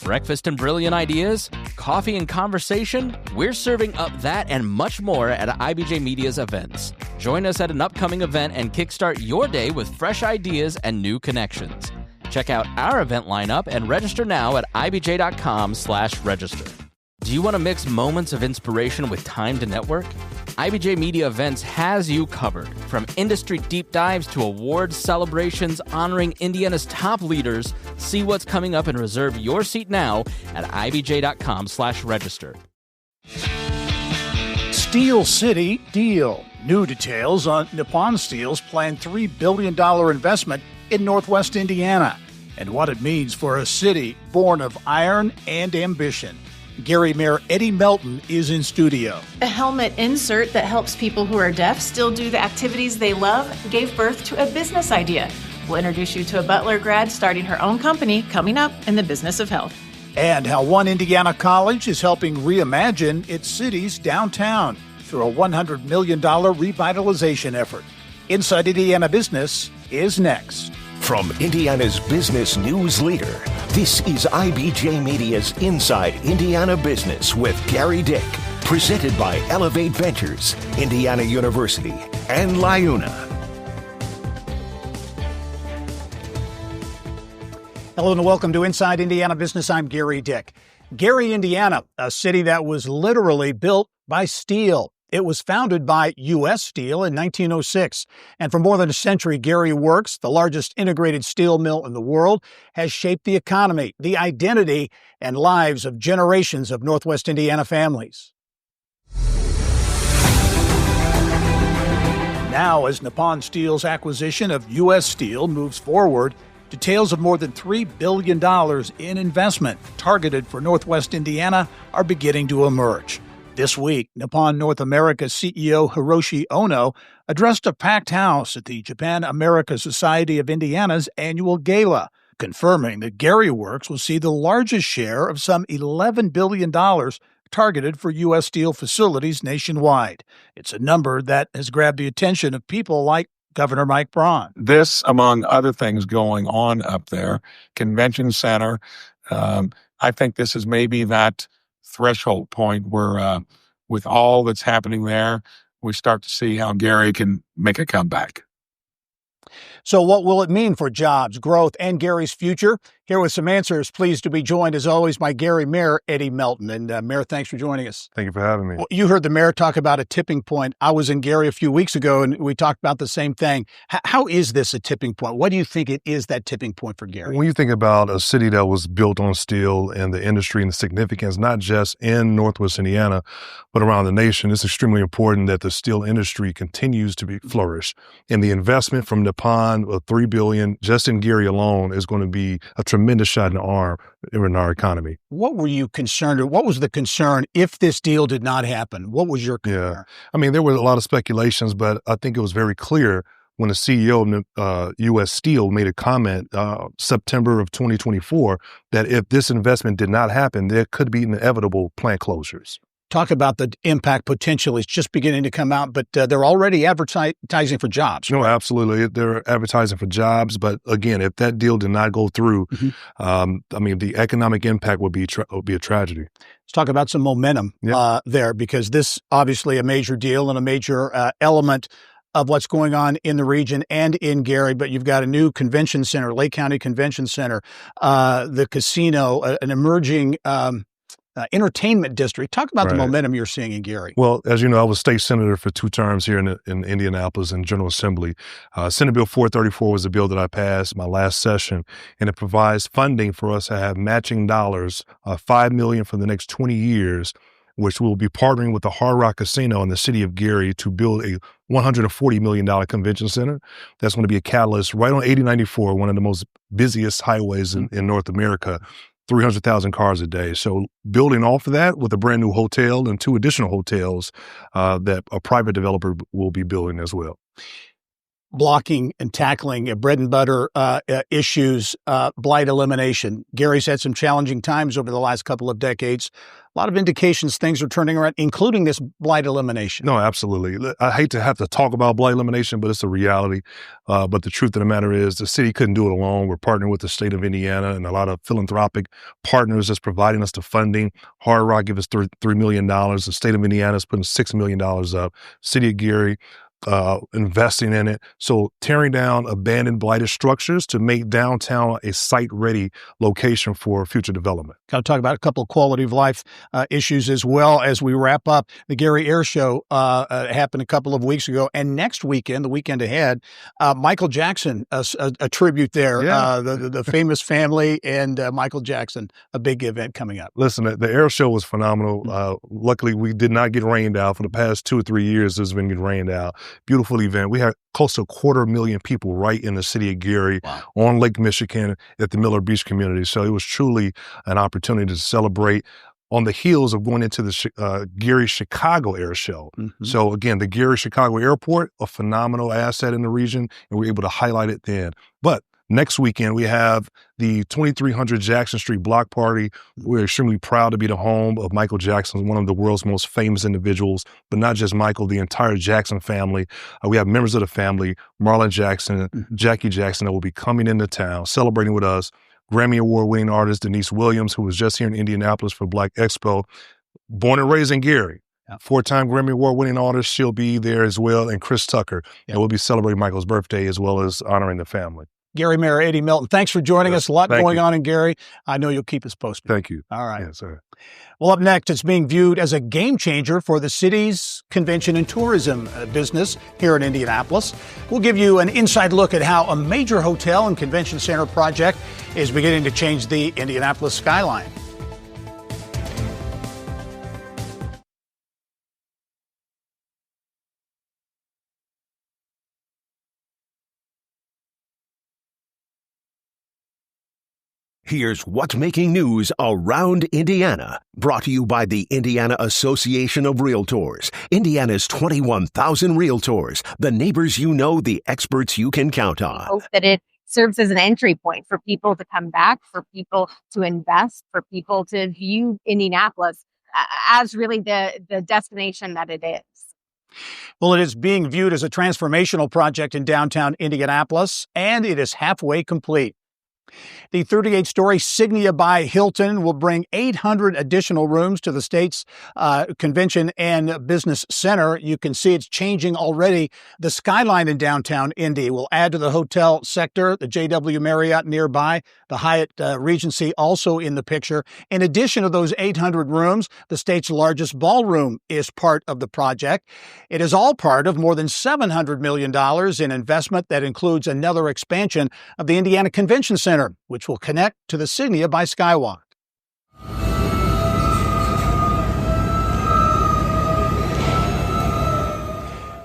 Breakfast and brilliant ideas? Coffee and conversation? We're serving up that and much more at IBJ Media's events. Join us at an upcoming event and kickstart your day with fresh ideas and new connections. Check out our event lineup and register now at ibj.com/register. Do you want to mix moments of inspiration with time to network? IBJ Media Events has you covered. From industry deep dives to awards celebrations honoring Indiana's top leaders, see what's coming up and reserve your seat now at ibj.com/register. Steel City deal. New details on Nippon Steel's planned $3 billion investment in Northwest Indiana and what it means for a city born of iron and ambition. Mayor Eddie Melton is in studio. A helmet insert that helps people who are deaf still do the activities they love gave birth to a business idea. We'll introduce you to a Butler grad starting her own company coming up in the business of health. And how one Indiana college is helping reimagine its city's downtown through a $100 million revitalization effort. Inside Indiana Business is next. From Indiana's business news leader, this is IBJ Media's Inside Indiana Business with Gerry Dick, presented by Elevate Ventures, Indiana University, and LIUNA. Hello and welcome to Inside Indiana Business. I'm Gerry Dick. Gary, Indiana, a city that was literally built by steel. It was founded by U.S. Steel in 1906, and for more than a century, Gary Works, the largest integrated steel mill in the world, has shaped the economy, the identity, and lives of generations of Northwest Indiana families. Now, as Nippon Steel's acquisition of U.S. Steel moves forward, details of more than $3 billion in investment targeted for Northwest Indiana are beginning to emerge. This week, Nippon North America CEO Hiroshi Ono addressed a packed house at the Japan America Society of Indiana's annual gala, confirming that Gary Works will see the largest share of some $11 billion targeted for U.S. Steel facilities nationwide. It's a number that has grabbed the attention of people like Governor Mike Braun. This, among other things going on up there, convention center, I think this is maybe that threshold point where with all that's happening there, we start to see how Gary can make a comeback. So what will it mean for jobs, growth, and Gary's future? Here with some answers, pleased to be joined, as always, by Mayor Eddie Melton. And Mayor, thanks for joining us. Thank you for having me. Well, you heard the mayor talk about a tipping point. I was in Gary a few weeks ago, and we talked about the same thing. How is this a tipping point? What do you think it is, that tipping point for Gary? When you think about a city that was built on steel and the industry and the significance, not just in Northwest Indiana, but around the nation, it's extremely important that the steel industry continues to flourish. And the investment from Nippon of $3 billion just in Gary alone is going to be a tremendous shot in the arm in our economy. What were you concerned, or what was the concern if this deal did not happen? What was your concern? Yeah, I mean, there were a lot of speculations, but I think it was very clear when the CEO of U.S. Steel made a comment September of 2024 that if this investment did not happen, there could be inevitable plant closures. Talk about the impact potential is just beginning to come out, but they're already advertising for jobs. No, absolutely. They're advertising for jobs. But again, if that deal did not go through, I mean, the economic impact would be a tragedy. Let's talk about some momentum there, because this obviously a major deal and a major element of what's going on in the region and in Gary. But you've got a new convention center, Lake County Convention Center, the casino, an emerging entertainment district. Talk about the momentum you're seeing in Gary. Well, as you know, I was state senator for 2 terms here in Indianapolis in General Assembly. Senate Bill 434 was a bill that I passed my last session, and it provides funding for us to have matching dollars, $5 million for the next 20 years, which will be partnering with the Hard Rock Casino in the city of Gary to build a $140 million convention center. That's going to be a catalyst right on 8094, one of the most busiest highways in North America. 300,000 cars a day. So building off of that with a brand new hotel and 2 additional hotels that a private developer will be building as well. blocking and tackling bread and butter issues, blight elimination. Gerry's had some challenging times over the last couple of decades. A lot of indications things are turning around, including this blight elimination. No, absolutely. I hate to have to talk about blight elimination, but it's a reality. But the truth of the matter is the city couldn't do it alone. We're partnering with the state of Indiana and a lot of philanthropic partners that's providing us the funding. Hard Rock gave us $3 million. The state of Indiana is putting $6 million up. City of Gerry investing in it. So tearing down abandoned blighted structures to make downtown a site-ready location for future development. Got to talk about a couple of quality of life issues as well as we wrap up. The Gerry Air Show happened a couple of weeks ago. And next weekend, the weekend ahead, Michael Jackson, a tribute there. Yeah. The famous family and Michael Jackson, a big event coming up. Listen, the air show was phenomenal. Luckily, we did not get rained out. For the past 2 or 3 years, it's been getting rained out. Beautiful event. We had close to 250,000 people right in the city of Gerry on Lake Michigan at the Miller Beach community. So it was truly an opportunity to celebrate on the heels of going into the Gerry Chicago Air Show. Mm-hmm. So again, the Gerry Chicago Airport, a phenomenal asset in the region, and we're able to highlight it then. But next weekend, we have the 2300 Jackson Street Block Party. We're extremely proud to be the home of Michael Jackson, one of the world's most famous individuals, but not just Michael, the entire Jackson family. We have members of the family, Marlon Jackson, Jackie Jackson, that will be coming into town, celebrating with us. Grammy Award-winning artist Denise Williams, who was just here in Indianapolis for Black Expo, born and raised in Gerry. Yeah. 4-time Grammy Award-winning artist, she'll be there as well, and Chris Tucker. Yeah. And we'll be celebrating Michael's birthday as well as honoring the family. Gerry Mayor Eddie Melton, thanks for joining us. A lot going on in Gerry. I know you'll keep us posted. Thank you. All right. Yes, sir. Well, up next, it's being viewed as a game changer for the city's convention and tourism business here in Indianapolis. We'll give you an inside look at how a major hotel and convention center project is beginning to change the Indianapolis skyline. Here's what's making news around Indiana. Brought to you by the Indiana Association of Realtors. Indiana's 21,000 realtors. The neighbors you know, the experts you can count on. I hope that it serves as an entry point for people to come back, for people to invest, for people to view Indianapolis as really the destination that it is. Well, it is being viewed as a transformational project in downtown Indianapolis, and it is halfway complete. The 38-story Signia by Hilton will bring 800 additional rooms to the state's convention and business center. You can see it's changing already. The skyline in downtown Indy will add to the hotel sector, the JW Marriott nearby, the Hyatt Regency also in the picture. In addition to those 800 rooms, the state's largest ballroom is part of the project. It is all part of more than $700 million in investment that includes another expansion of the Indiana Convention Center, which will connect to the Signia by Skywalk.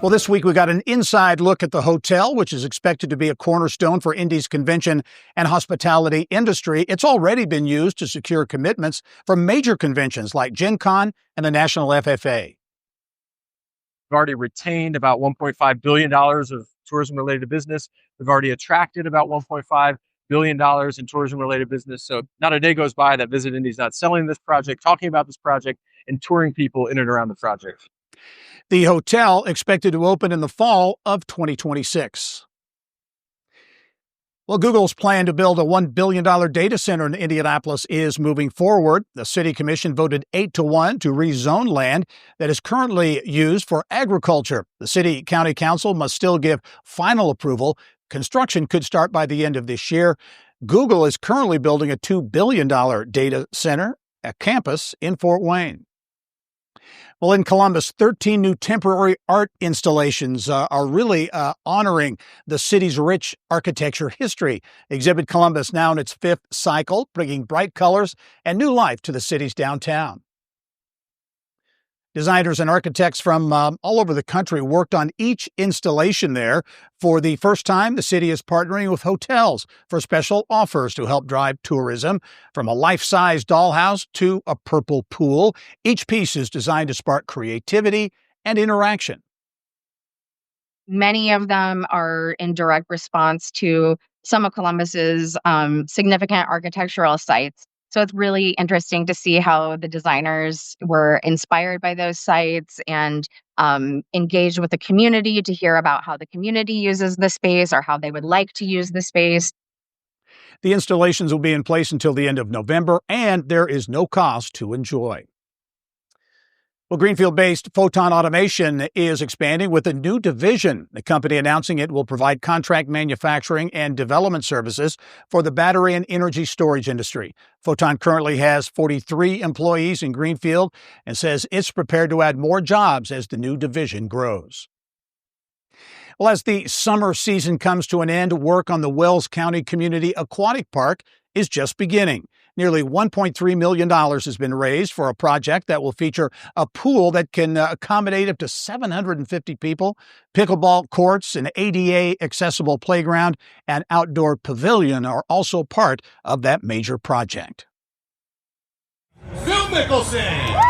Well, this week we got an inside look at the hotel, which is expected to be a cornerstone for Indy's convention and hospitality industry. It's already been used to secure commitments from major conventions like Gen Con and the National FFA. We've already retained about $1.5 billion of tourism-related business. We've already attracted about $1.5 billion in tourism-related business. So not a day goes by that Visit Indy's not selling this project, talking about this project, and touring people in and around the project. The hotel expected to open in the fall of 2026. Well, Google's plan to build a $1 billion data center in Indianapolis is moving forward. The city commission voted 8-1 to rezone land that is currently used for agriculture. The city county council must still give final approval. Construction could start by the end of this year. Google is currently building a $2 billion data center, a campus in Fort Wayne. Well, in Columbus, 13 new temporary art installations are really honoring the city's rich architecture history. Exhibit Columbus now in its 5th cycle, bringing bright colors and new life to the city's downtown. Designers and architects from all over the country worked on each installation there. For the first time, the city is partnering with hotels for special offers to help drive tourism. From a life-size dollhouse to a purple pool, each piece is designed to spark creativity and interaction. Many of them are in direct response to some of Columbus's significant architectural sites. So it's really interesting to see how the designers were inspired by those sites and engaged with the community to hear about how the community uses the space or how they would like to use the space. The installations will be in place until the end of November, and there is no cost to enjoy. Well, Greenfield-based Photon Automation is expanding with a new division. The company announcing it will provide contract manufacturing and development services for the battery and energy storage industry. Photon currently has 43 employees in Greenfield and says it's prepared to add more jobs as the new division grows. Well, as the summer season comes to an end, work on the Wells County Community Aquatic Park is just beginning. Nearly $1.3 million has been raised for a project that will feature a pool that can accommodate up to 750 people, pickleball courts, an ADA-accessible playground, and outdoor pavilion are also part of that major project. Phil Mickelson!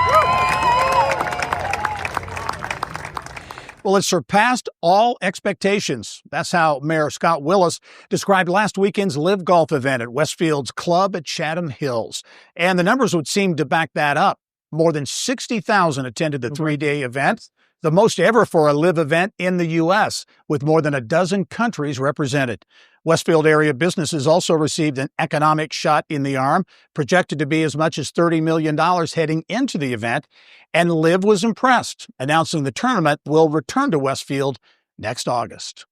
Well, it surpassed all expectations. That's how Mayor Scott Willis described last weekend's Live Golf event at Westfield's Club at Chatham Hills. And the numbers would seem to back that up. More than 60,000 attended the three-day event, the most ever for a Live event in the U.S., with more than a dozen countries represented. Westfield area businesses also received an economic shot in the arm, projected to be as much as $30 million heading into the event, and Live was impressed, announcing the tournament will return to Westfield next August.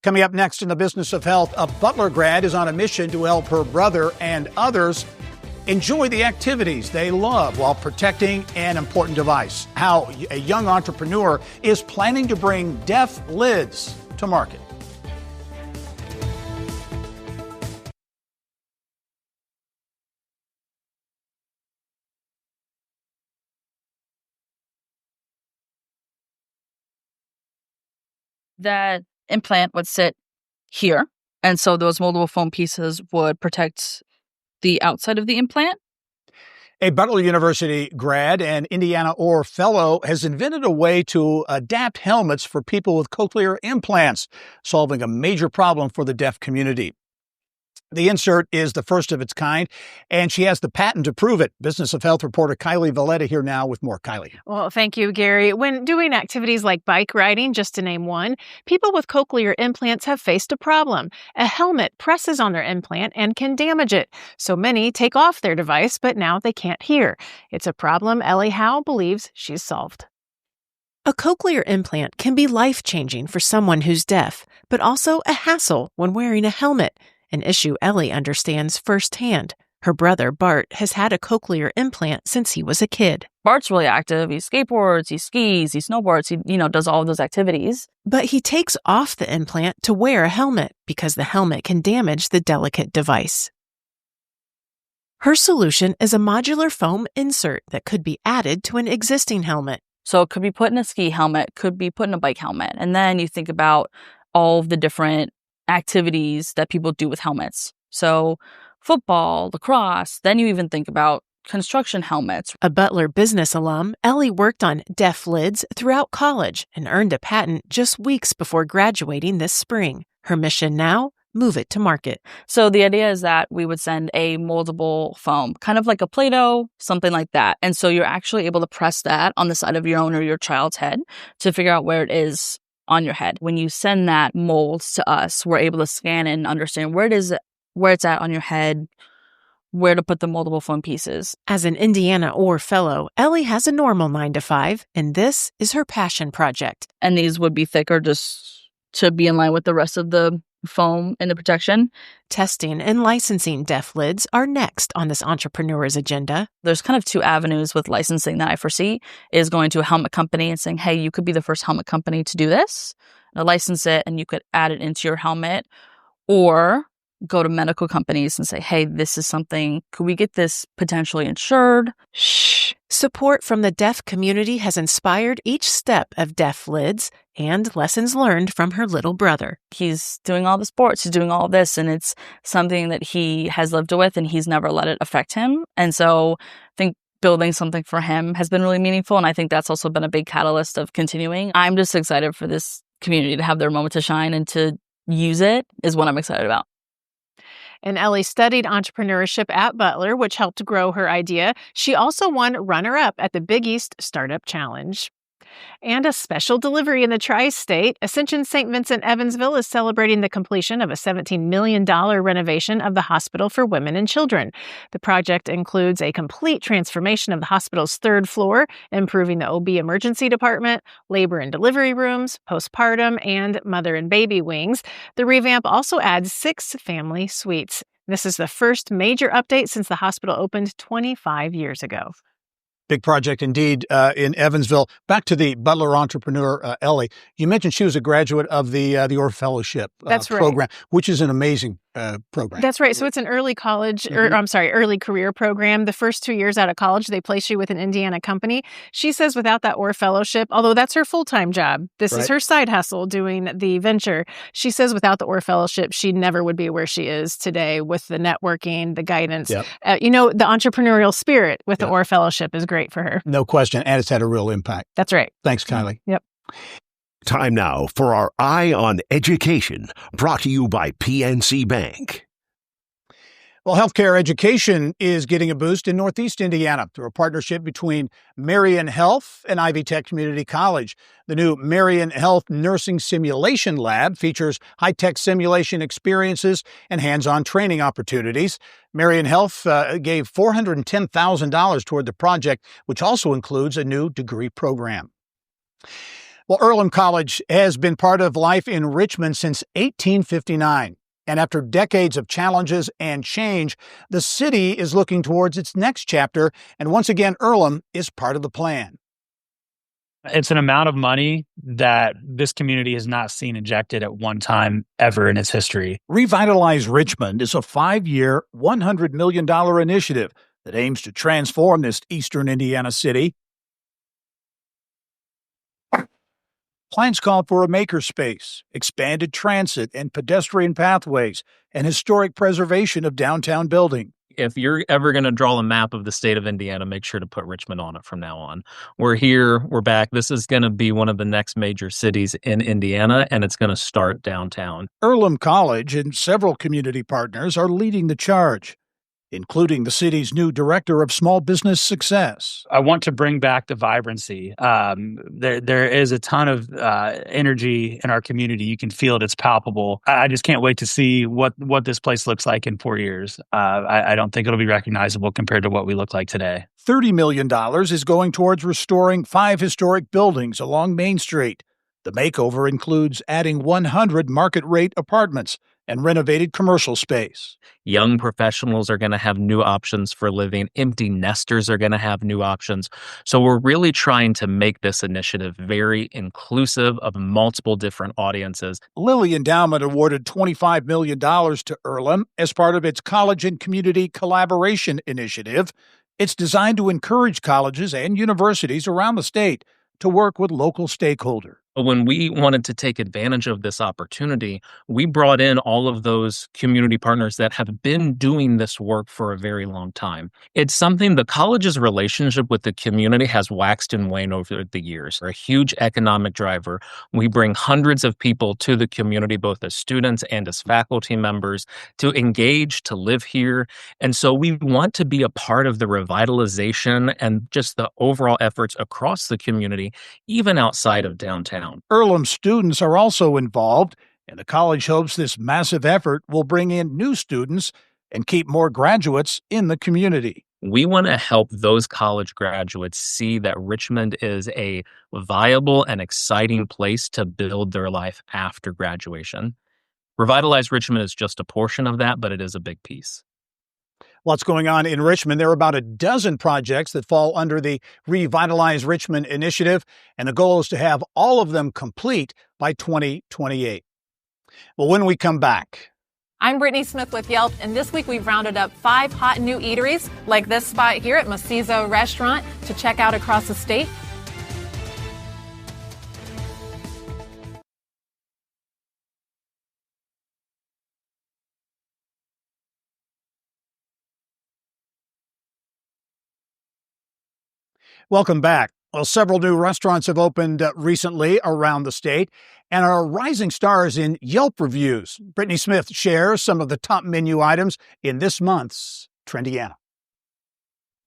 Coming up next in the business of health, a Butler grad is on a mission to help her brother and others enjoy the activities they love while protecting an important device. How a young entrepreneur is planning to bring deaf lids to market. That implant would sit here, and so those moldable foam pieces would protect the outside of the implant. A Butler University grad and Indiana Orr fellow has invented a way to adapt helmets for people with cochlear implants, solving a major problem for the deaf community. The insert is the first of its kind, and she has the patent to prove it. Business of Health reporter Kylie Valletta here now with more. Kylie. Well, thank you, Gary. When doing activities like bike riding, just to name one, people with cochlear implants have faced a problem. A helmet presses on their implant and can damage it. So many take off their device, but now they can't hear. It's a problem Ellie Howe believes she's solved. A cochlear implant can be life-changing for someone who's deaf, but also a hassle when wearing a helmet. An issue Ellie understands firsthand. Her brother, Bart, has had a cochlear implant since he was a kid. Bart's really active. He skateboards, he skis, he snowboards, he does all of those activities. But he takes off the implant to wear a helmet because the helmet can damage the delicate device. Her solution is a modular foam insert that could be added to an existing helmet. So it could be put in a ski helmet, could be put in a bike helmet. And then you think about all of the different activities that people do with helmets. So football, lacrosse, then you even think about construction helmets. A Butler business alum, Ellie worked on deaf lids throughout college and earned a patent just weeks before graduating this spring. Her mission now? Move it to market. So the idea is that we would send a moldable foam, kind of like a Play-Doh, something like that. And so you're actually able to press that on the side of your own or your child's head to figure out where it is on your head. When you send that mold to us, we're able to scan it and understand where it's at on your head, where to put the moldable foam pieces. As an Indiana Orr fellow, Ellie has a normal 9-to-5, and this is her passion project. And these would be thicker just to be in line with the rest of the foam and the protection. Testing and licensing deaf lids are next on this entrepreneur's agenda. There's kind of two avenues with licensing that I foresee, is going to a helmet company and saying, hey, you could be the first helmet company to do this, license it, and you could add it into your helmet, or go to medical companies and say, hey, this is something, could we get this potentially insured? Shh. Support from the deaf community has inspired each step of deaf lids and lessons learned from her little brother. He's doing all the sports, he's doing all this, and it's something that he has lived with and he's never let it affect him. And so I think building something for him has been really meaningful, and I think that's also been a big catalyst of continuing. I'm just excited for this community to have their moment to shine and to use it is what I'm excited about. And Ellie studied entrepreneurship at Butler, which helped grow her idea. She also won runner-up at the Big East Startup Challenge. And a special delivery in the tri-state. Ascension St. Vincent Evansville is celebrating the completion of a $17 million renovation of the hospital for women and children. The project includes a complete transformation of the hospital's third floor, improving the OB emergency department, labor and delivery rooms, postpartum, and mother and baby wings. The revamp also adds 6 family suites. This is the first major update since the hospital opened 25 years ago. Big project indeed in Evansville. Back to the Butler entrepreneur, Ellie. You mentioned she was a graduate of the Orr Fellowship program, which is an amazing program. That's right. So it's an early college, early career program. The first 2 years out of college, they place you with an Indiana company. She says without that Orr Fellowship, although that's her full-time job, this is her side hustle doing the venture. She says without the Orr Fellowship, she never would be where she is today with the networking, the guidance. Yep. The entrepreneurial spirit with the Orr Fellowship is great for her. No question. And it's had a real impact. That's right. Thanks, Kylie. Yep. Time now for our Eye on Education, brought to you by PNC Bank. Well, healthcare education is getting a boost in Northeast Indiana through a partnership between Marion Health and Ivy Tech Community College. The new Marion Health Nursing Simulation Lab features high-tech simulation experiences and hands-on training opportunities. Marion Health gave $410,000 toward the project, which also includes a new degree program. Well, Earlham College has been part of life in Richmond since 1859. And after decades of challenges and change, the city is looking towards its next chapter. And once again, Earlham is part of the plan. It's an amount of money that this community has not seen injected at one time ever in its history. Revitalize Richmond is a 5-year, $100 million initiative that aims to transform this eastern Indiana city. Plans call for a makerspace, expanded transit and pedestrian pathways, and historic preservation of downtown building. If you're ever going to draw a map of the state of Indiana, make sure to put Richmond on it from now on. We're here, we're back. This is going to be one of the next major cities in Indiana, and it's going to start downtown. Earlham College and several community partners are leading the charge, including the city's new director of small business success. I want to bring back the vibrancy. There is a ton of energy in our community. You can feel it. It's palpable. I just can't wait to see what this place looks like in 4 years. I don't think it'll be recognizable compared to what we look like today. $30 million is going towards restoring 5 historic buildings along Main Street. The makeover includes adding 100 market-rate apartments and renovated commercial space. Young professionals are going to have new options for living. Empty nesters are going to have new options. So we're really trying to make this initiative very inclusive of multiple different audiences. Lilly Endowment awarded $25 million to Earlham as part of its College and Community Collaboration Initiative. It's designed to encourage colleges and universities around the state to work with local stakeholders. When we wanted to take advantage of this opportunity, we brought in all of those community partners that have been doing this work for a very long time. It's something the college's relationship with the community has waxed and waned over the years. We're a huge economic driver. We bring hundreds of people to the community, both as students and as faculty members, to engage, to live here. And so we want to be a part of the revitalization and just the overall efforts across the community, even outside of downtown. Earlham students are also involved, and the college hopes this massive effort will bring in new students and keep more graduates in the community. We want to help those college graduates see that Richmond is a viable and exciting place to build their life after graduation. Revitalize Richmond is just a portion of that, but it is a big piece. What's going on in Richmond? There are about a dozen projects that fall under the Revitalize Richmond initiative, and the goal is to have all of them complete by 2028. Well, when we come back... I'm Brittany Smith with Yelp, and this week we've rounded up 5 hot new eateries, like this spot here at Macizo Restaurant, to check out across the state. Welcome back. Well, several new restaurants have opened recently around the state and are rising stars in Yelp reviews. Brittany Smith shares some of the top menu items in this month's Trendiana.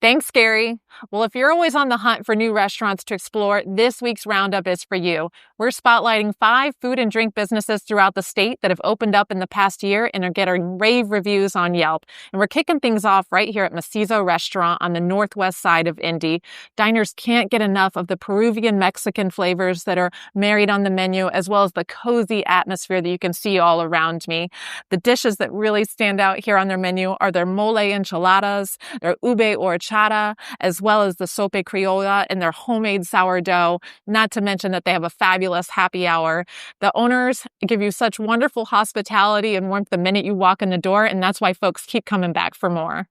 Thanks, Gary. Well, if you're always on the hunt for new restaurants to explore, this week's roundup is for you. We're spotlighting 5 food and drink businesses throughout the state that have opened up in the past year and are getting rave reviews on Yelp. And we're kicking things off right here at Macizo Restaurant on the northwest side of Indy. Diners can't get enough of the Peruvian Mexican flavors that are married on the menu, as well as the cozy atmosphere that you can see all around me. The dishes that really stand out here on their menu are their mole enchiladas, their ube horchata, as well as the sope criolla and their homemade sourdough, not to mention that they have a fabulous happy hour. The owners give you such wonderful hospitality and warmth the minute you walk in the door, and that's why folks keep coming back for more.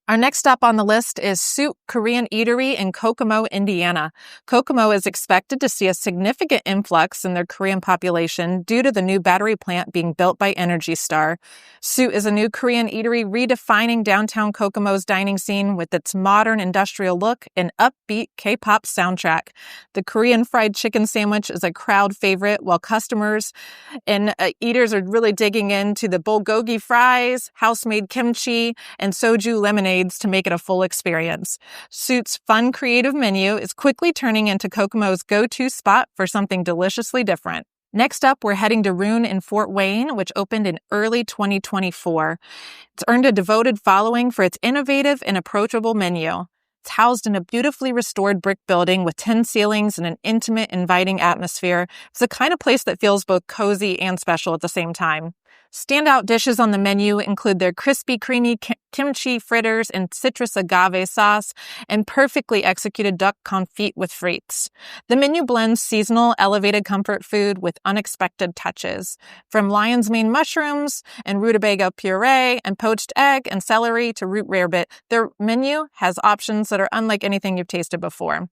Our next stop on the list is Suit Korean Eatery in Kokomo, Indiana. Kokomo is expected to see a significant influx in their Korean population due to the new battery plant being built by Energy Star. Suit is a new Korean eatery redefining downtown Kokomo's dining scene with its modern industrial look and upbeat K-pop soundtrack. The Korean fried chicken sandwich is a crowd favorite, while customers and eaters are really digging into the bulgogi fries, house-made kimchi, and soju lemonade to make it a full experience. Suit's fun, creative menu is quickly turning into Kokomo's go-to spot for something deliciously different. Next up, we're heading to Rune in Fort Wayne, which opened in early 2024. It's earned a devoted following for its innovative and approachable menu. It's housed in a beautifully restored brick building with 10 ceilings and an intimate, inviting atmosphere. It's the kind of place that feels both cozy and special at the same time. Standout dishes on the menu include their crispy, creamy kimchi fritters and citrus agave sauce and perfectly executed duck confit with frites. The menu blends seasonal, elevated comfort food with unexpected touches. From lion's mane mushrooms and rutabaga puree and poached egg and celery to root rarebit, their menu has options that are unlike anything you've tasted before.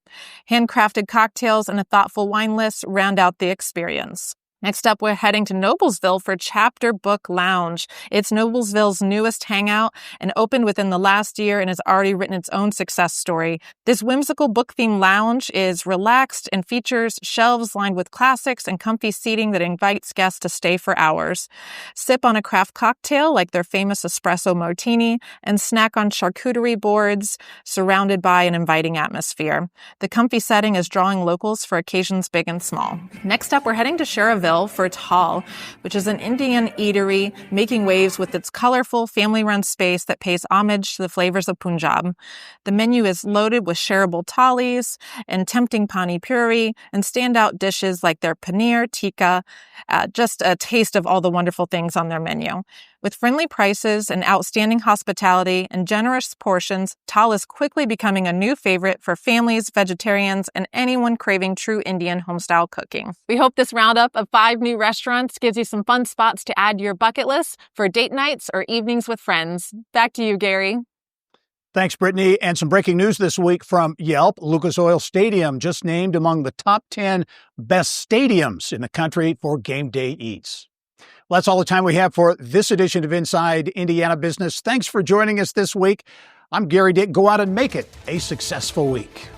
Handcrafted cocktails and a thoughtful wine list round out the experience. Next up, we're heading to Noblesville for Chapter Book Lounge. It's Noblesville's newest hangout and opened within the last year and has already written its own success story. This whimsical book-themed lounge is relaxed and features shelves lined with classics and comfy seating that invites guests to stay for hours. Sip on a craft cocktail like their famous espresso martini and snack on charcuterie boards surrounded by an inviting atmosphere. The comfy setting is drawing locals for occasions big and small. Next up, we're heading to Sherrville for Tal, which is an Indian eatery making waves with its colorful, family-run space that pays homage to the flavors of Punjab. The menu is loaded with shareable thalis and tempting pani puri and standout dishes like their paneer tikka, just a taste of all the wonderful things on their menu. With friendly prices and outstanding hospitality and generous portions, Tal is quickly becoming a new favorite for families, vegetarians, and anyone craving true Indian homestyle cooking. We hope this roundup of 5 new restaurants gives you some fun spots to add to your bucket list for date nights or evenings with friends. Back to you, Gary. Thanks, Brittany. And some breaking news this week from Yelp. Lucas Oil Stadium just named among the top 10 best stadiums in the country for game day eats. Well, that's all the time we have for this edition of Inside Indiana Business. Thanks for joining us this week. I'm Gerry Dick. Go out and make it a successful week.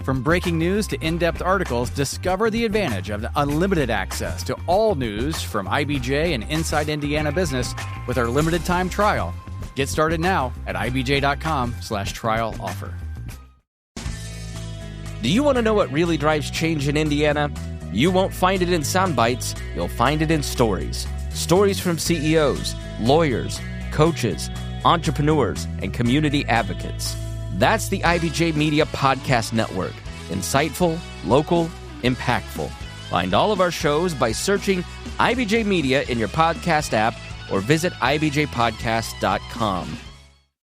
From breaking news to in-depth articles, discover the advantage of unlimited access to all news from IBJ and Inside Indiana Business with our limited time trial. Get started now at ibj.com/trial offer. Do you want to know what really drives change in Indiana? You won't find it in sound bites, you'll find it in stories. Stories from CEOs, lawyers, coaches, entrepreneurs, and community advocates. That's the IBJ Media Podcast Network. Insightful, local, impactful. Find all of our shows by searching IBJ Media in your podcast app or visit ibjpodcast.com.